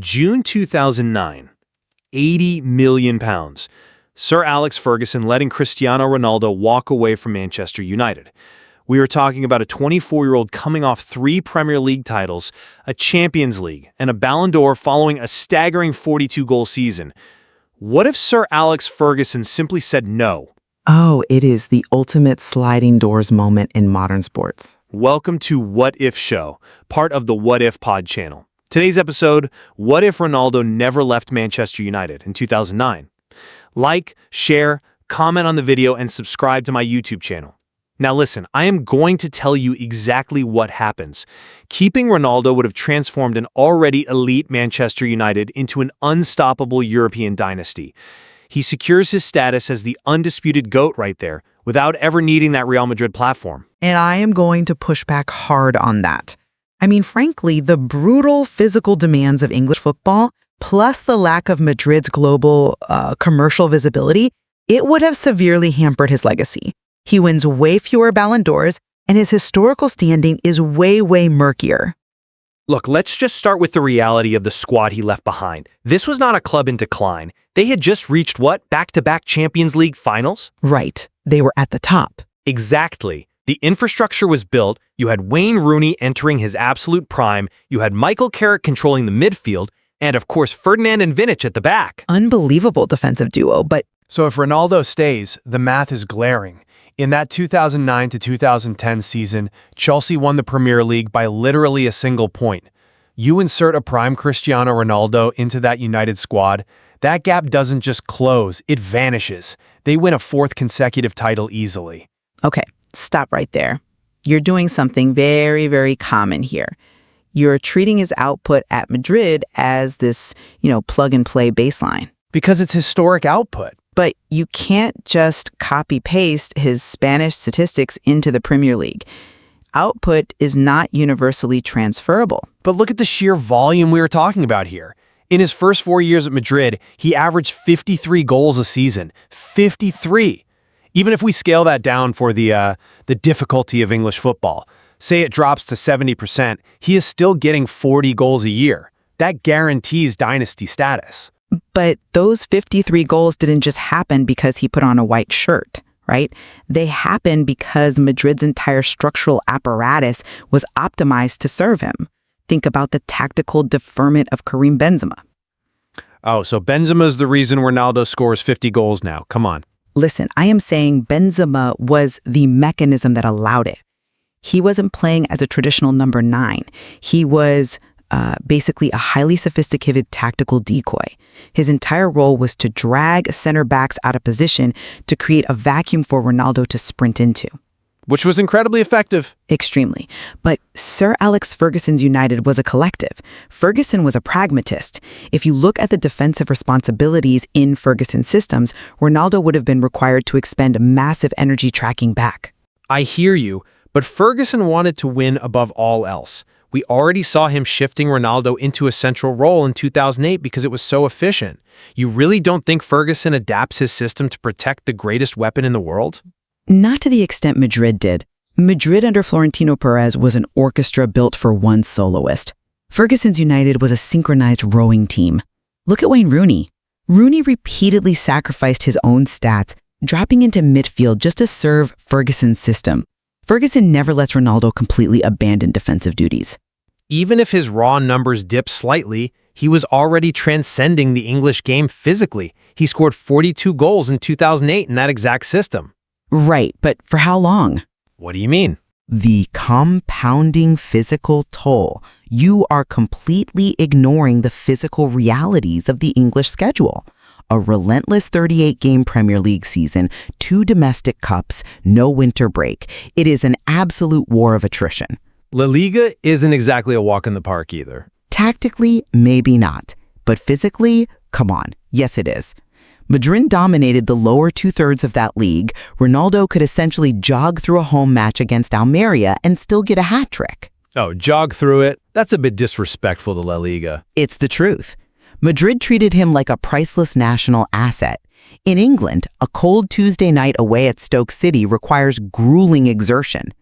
June 2009, £80 million. Sir Alex Ferguson letting Cristiano Ronaldo walk away from Manchester United. We are talking about a 24-year-old coming off 3 Premier League titles, a Champions League, and a Ballon d'Or following a staggering 42-goal season. What if Sir Alex Ferguson simply said no? Oh, it is the ultimate sliding doors moment in modern sports. Welcome to What If Show, part of the What If Pod channel. Today's episode, what if Ronaldo never left Manchester United in 2009? Like, share, comment on the video, and subscribe to my YouTube channel. Now listen, I am going to tell you exactly what happens. Keeping Ronaldo would have transformed an already elite Manchester United into an unstoppable European dynasty. He secures his status as the undisputed GOAT right there, without ever needing that Real Madrid platform. And I am going to push back hard on that. I mean, frankly, the brutal physical demands of English football, plus the lack of Madrid's global commercial visibility, it would have severely hampered his legacy. He wins way fewer Ballon d'Ors, and his historical standing is way murkier. Look, let's just start with the reality of the squad he left behind. This was not a club in decline. They had just reached what? Back-to-back Champions League finals? Right. They were at the top. Exactly. The infrastructure was built, you had Wayne Rooney entering his absolute prime, you had Michael Carrick controlling the midfield, and of course Ferdinand and Vidic at the back. Unbelievable defensive duo, but... So if Ronaldo stays, the math is glaring. In that 2009 to 2010 season, Chelsea won the Premier League by literally a single point. You insert a prime Cristiano Ronaldo into that United squad, that gap doesn't just close, it vanishes. They win a 4th consecutive title easily. Okay. Stop right there. You're doing something very common here. You're treating his output at Madrid as this, plug-and-play baseline. Because it's historic output. But you can't just copy-paste his Spanish statistics into the Premier League. Output is not universally transferable. But look at the sheer volume we were talking about here. In his first 4 years at Madrid, he averaged 53 goals a season. 53! Even if we scale that down for the difficulty of English football, say it drops to 70%, he is still getting 40 goals a year. That guarantees dynasty status. But those 53 goals didn't just happen because he put on a white shirt, right? They happened because Madrid's entire structural apparatus was optimized to serve him. Think about the tactical deferment of Karim Benzema. Oh, so Benzema's the reason Ronaldo scores 50 goals now. Come on. Listen, I am saying Benzema was the mechanism that allowed it. He wasn't playing as a traditional number 9. He was basically a highly sophisticated tactical decoy. His entire role was to drag center backs out of position to create a vacuum for Ronaldo to sprint into. Which was incredibly effective. Extremely. But Sir Alex Ferguson's United was a collective. Ferguson was a pragmatist. If you look at the defensive responsibilities in Ferguson's systems, Ronaldo would have been required to expend massive energy tracking back. I hear you, but Ferguson wanted to win above all else. We already saw him shifting Ronaldo into a central role in 2008 because it was so efficient. You really don't think Ferguson adapts his system to protect the greatest weapon in the world? Not to the extent Madrid did. Madrid under Florentino Perez was an orchestra built for one soloist. Ferguson's United was a synchronized rowing team. Look at Wayne Rooney. Rooney repeatedly sacrificed his own stats, dropping into midfield just to serve Ferguson's system. Ferguson never lets Ronaldo completely abandon defensive duties. Even if his raw numbers dipped slightly, he was already transcending the English game physically. He scored 42 goals in 2008 in that exact system. Right, but for how long? What do you mean? The compounding physical toll. You are completely ignoring the physical realities of the English schedule. A relentless 38-game Premier League season, 2 domestic cups, no winter break. It is an absolute war of attrition. La Liga isn't exactly a walk in the park either. Tactically, maybe not. But physically, come on, yes it is. Madrid dominated the lower 2/3 of that league. Ronaldo could essentially jog through a home match against Almeria and still get a hat trick. Oh, jog through it? That's a bit disrespectful to La Liga. It's the truth. Madrid treated him like a priceless national asset. In England, a cold Tuesday night away at Stoke City requires grueling exertion.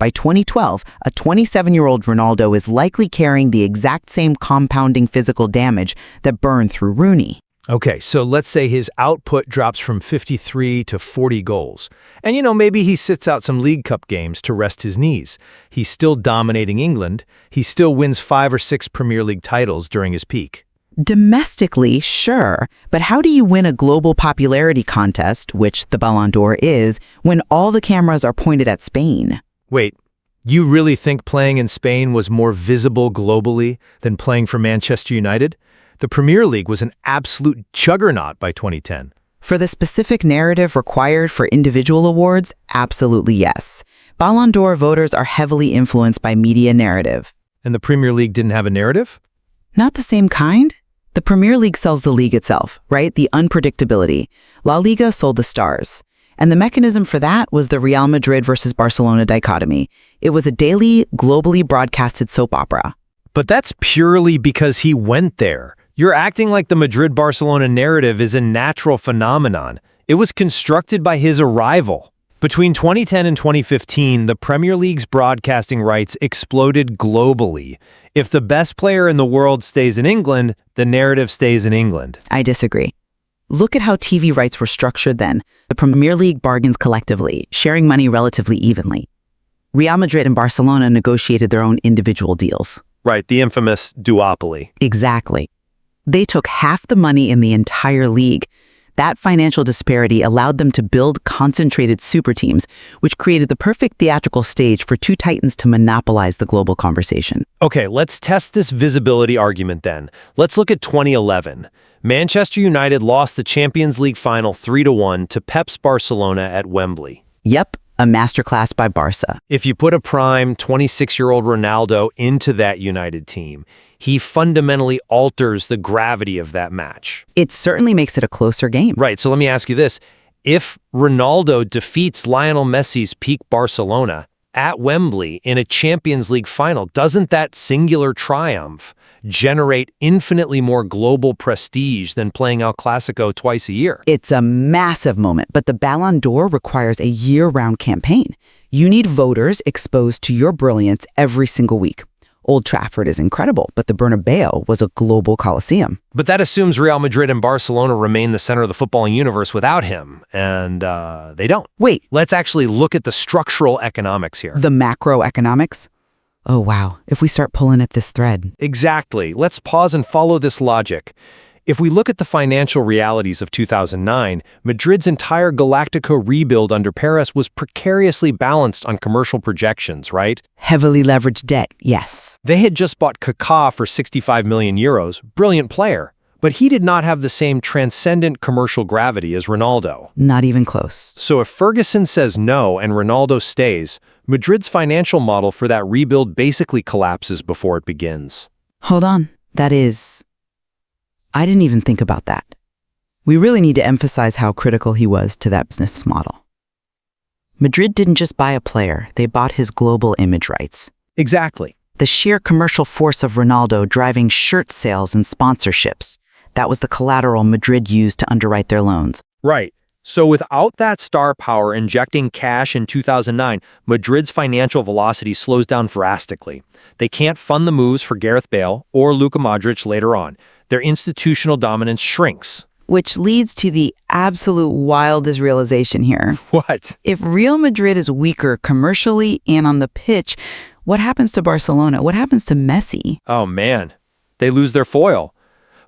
By 2012, a 27-year-old Ronaldo is likely carrying the exact same compounding physical damage that burned through Rooney. Okay, so let's say his output drops from 53 to 40 goals. And maybe he sits out some League Cup games to rest his knees. He's still dominating England. He still wins 5 or 6 Premier League titles during his peak. Domestically, sure, but how do you win a global popularity contest, which the Ballon d'Or is, when all the cameras are pointed at Spain? Wait, you really think playing in Spain was more visible globally than playing for Manchester United? The Premier League was an absolute juggernaut by 2010. For the specific narrative required for individual awards, absolutely yes. Ballon d'Or voters are heavily influenced by media narrative. And the Premier League didn't have a narrative? Not the same kind. The Premier League sells the league itself, right? The unpredictability. La Liga sold the stars. And the mechanism for that was the Real Madrid versus Barcelona dichotomy. It was a daily, globally broadcasted soap opera. But that's purely because he went there. You're acting like the Madrid-Barcelona narrative is a natural phenomenon. It was constructed by his arrival. Between 2010 and 2015, the Premier League's broadcasting rights exploded globally. If the best player in the world stays in England, the narrative stays in England. I disagree. Look at how TV rights were structured then. The Premier League bargains collectively, sharing money relatively evenly. Real Madrid and Barcelona negotiated their own individual deals. Right, the infamous duopoly. Exactly. They took half the money in the entire league. That financial disparity allowed them to build concentrated super teams, which created the perfect theatrical stage for two titans to monopolize the global conversation. Okay, let's test this visibility argument then. Let's look at 2011. Manchester United lost the Champions League final 3-1 to Pep's Barcelona at Wembley. Yep, a masterclass by Barca. If you put a prime 26-year-old Ronaldo into that United team, he fundamentally alters the gravity of that match. It certainly makes it a closer game. Right, so let me ask you this. If Ronaldo defeats Lionel Messi's peak Barcelona at Wembley in a Champions League final, doesn't that singular triumph generate infinitely more global prestige than playing El Clasico twice a year? It's a massive moment, but the Ballon d'Or requires a year-round campaign. You need voters exposed to your brilliance every single week. Old Trafford is incredible, but the Bernabeu was a global coliseum. But that assumes Real Madrid and Barcelona remain the center of the footballing universe without him, and they don't. Wait, Let's actually look at the structural economics here. the macroeconomics? Oh wow, if we start pulling at this thread. Exactly. Let's pause and follow this logic. If we look at the financial realities of 2009, Madrid's entire Galactico rebuild under Paris was precariously balanced on commercial projections, right? Heavily leveraged debt, yes. They had just bought Kaká for 65 million euros, brilliant player, but he did not have the same transcendent commercial gravity as Ronaldo. Not even close. So if Ferguson says no and Ronaldo stays, Madrid's financial model for that rebuild basically collapses before it begins. Hold on, I didn't even think about that. We really need to emphasize how critical he was to that business model. Madrid didn't just buy a player, they bought his global image rights. Exactly. The sheer commercial force of Ronaldo driving shirt sales and sponsorships. That was the collateral Madrid used to underwrite their loans. Right. So without that star power injecting cash in 2009, Madrid's financial velocity slows down drastically. They can't fund the moves for Gareth Bale or Luka Modric later on. Their institutional dominance shrinks. Which leads to the absolute wildest realization here. What? If Real Madrid is weaker commercially and on the pitch, what happens to Barcelona? What happens to Messi? Oh man, they lose their foil.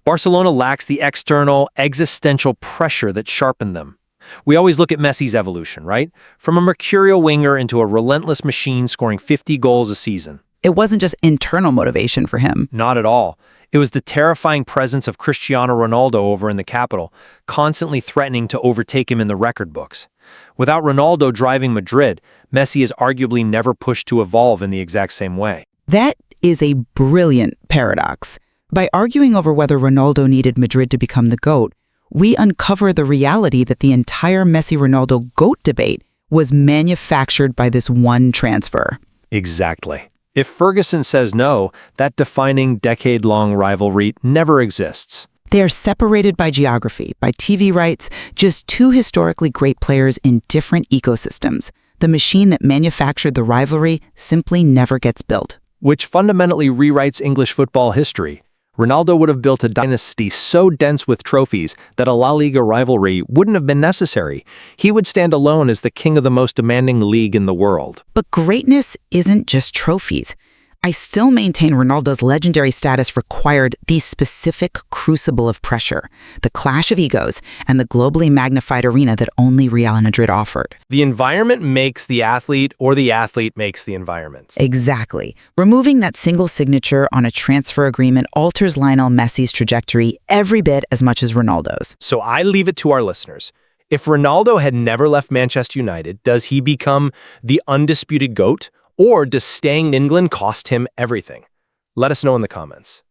Barcelona lacks the external, existential pressure that sharpened them. We always look at Messi's evolution, right? From a mercurial winger into a relentless machine scoring 50 goals a season. It wasn't just internal motivation for him. Not at all. It was the terrifying presence of Cristiano Ronaldo over in the capital, constantly threatening to overtake him in the record books. Without Ronaldo driving Madrid, Messi is arguably never pushed to evolve in the exact same way. That is a brilliant paradox. By arguing over whether Ronaldo needed Madrid to become the GOAT, we uncover the reality that the entire Messi-Ronaldo GOAT debate was manufactured by this one transfer. Exactly. If Ferguson says no, that defining decade-long rivalry never exists. They are separated by geography, by TV rights, just two historically great players in different ecosystems. The machine that manufactured the rivalry simply never gets built. Which fundamentally rewrites English football history. Ronaldo would have built a dynasty so dense with trophies that a La Liga rivalry wouldn't have been necessary. He would stand alone as the king of the most demanding league in the world. But greatness isn't just trophies. I still maintain Ronaldo's legendary status required the specific crucible of pressure, the clash of egos, and the globally magnified arena that only Real Madrid offered. The environment makes the athlete, or the athlete makes the environment. Exactly. Removing that single signature on a transfer agreement alters Lionel Messi's trajectory every bit as much as Ronaldo's. So I leave it to our listeners. If Ronaldo had never left Manchester United, does he become the undisputed GOAT? Or does staying in England cost him everything? Let us know in the comments.